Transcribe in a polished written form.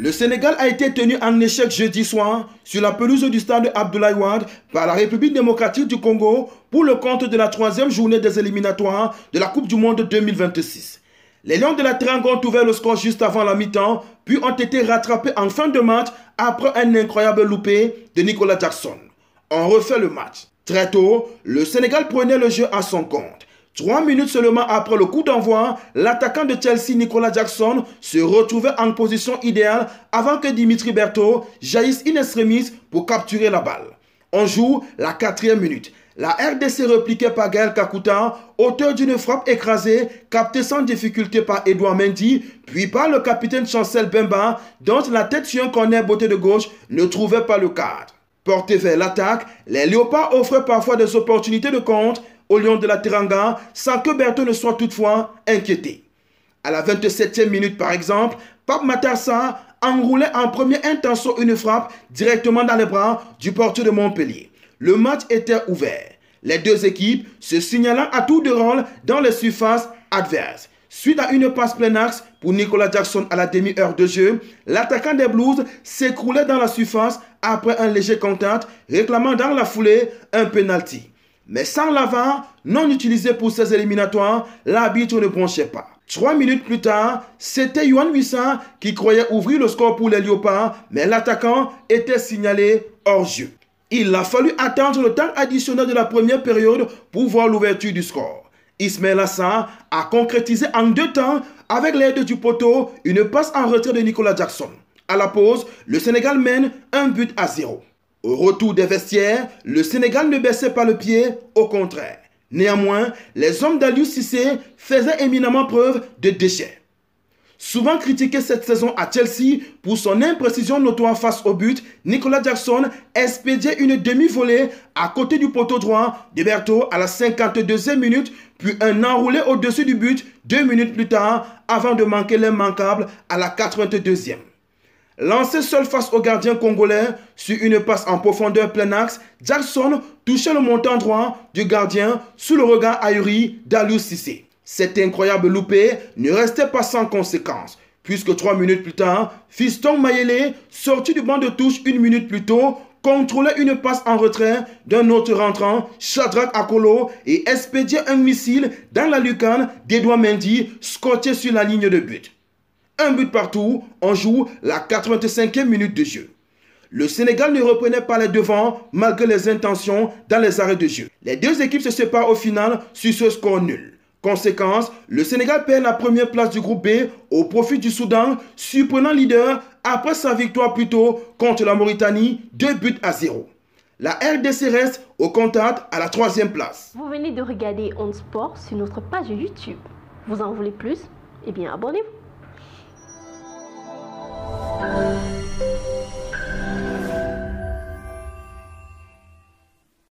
Le Sénégal a été tenu en échec jeudi soir sur la pelouse du stade Abdoulaye Wade par la République démocratique du Congo pour le compte de la troisième journée des éliminatoires de la Coupe du Monde 2026. Les Lions de la Teranga ont ouvert le score juste avant la mi-temps, puis ont été rattrapés en fin de match après un incroyable loupé de Nicolas Jackson. On refait le match. Très tôt, le Sénégal prenait le jeu à son compte. 3 minutes seulement après le coup d'envoi, l'attaquant de Chelsea, Nicolas Jackson, se retrouvait en position idéale avant que Dimitri Berthaud jaillisse in extremis pour capturer la balle. On joue la 4e minute. La RDC repliquée par Gaël Kakuta, auteur d'une frappe écrasée, captée sans difficulté par Edouard Mendy, puis par le capitaine Chancel Bemba, dont la tête sur un corner botté de gauche ne trouvait pas le cadre. Portés vers l'attaque, les Léopards offraient parfois des opportunités de contre aux Lions de la Teranga sans que Berthaud ne soit toutefois inquiété. À la 27e minute par exemple, Pape Matar Sarr enroulait en première intention une frappe directement dans les bras du porteur de Montpellier. Le match était ouvert. Les deux équipes se signalant à tour de rôle dans les surfaces adverses. Suite à une passe plein axe pour Nicolas Jackson à la demi-heure de jeu, l'attaquant des Blues s'écroulait dans la surface après un léger contact, réclamant dans la foulée un penalty. Mais sans l'avant, non utilisé pour ces éliminatoires, l'arbitre ne bronchait pas. 3 minutes plus tard, c'était Yohan Wissa qui croyait ouvrir le score pour les Léopards, mais l'attaquant était signalé hors jeu. Il a fallu attendre le temps additionnel de la première période pour voir l'ouverture du score. Ismaël Assar a concrétisé en 2 temps, avec l'aide du poteau, une passe en retrait de Nicolas Jackson. À la pause, le Sénégal mène 1-0. Au retour des vestiaires, le Sénégal ne baissait pas le pied, au contraire. Néanmoins, les hommes d'Aliou Cissé faisaient éminemment preuve de déchet. Souvent critiqué cette saison à Chelsea pour son imprécision notoire face au but, Nicolas Jackson expédiait une demi-volée à côté du poteau droit de Berthaud à la 52e minute, puis un enroulé au-dessus du but 2 minutes plus tard avant de manquer l'immanquable à la 82e. Lancé seul face au gardien congolais sur une passe en profondeur plein axe, Jackson touchait le montant droit du gardien sous le regard ahuri d'Aliou Cissé. Cet incroyable loupé ne restait pas sans conséquence, puisque 3 minutes plus tard, Fiston Mayele, sorti du banc de touche 1 minute plus tôt, contrôlait une passe en retrait d'un autre rentrant, Shadrack Akolo, et expédiait un missile dans la lucarne d'Edouard Mendy, scotché sur la ligne de but. Un but partout, on joue la 85e minute de jeu. Le Sénégal ne reprenait pas les devants malgré les intentions dans les arrêts de jeu. Les deux équipes se séparent au final sur ce score nul. Conséquence, le Sénégal perd la première place du groupe B au profit du Soudan, surprenant leader après sa victoire plus tôt contre la Mauritanie, 2-0. La RDC reste au contact à la 3e place. Vous venez de regarder On Sport sur notre page YouTube. Vous en voulez plus? Eh bien, abonnez-vous.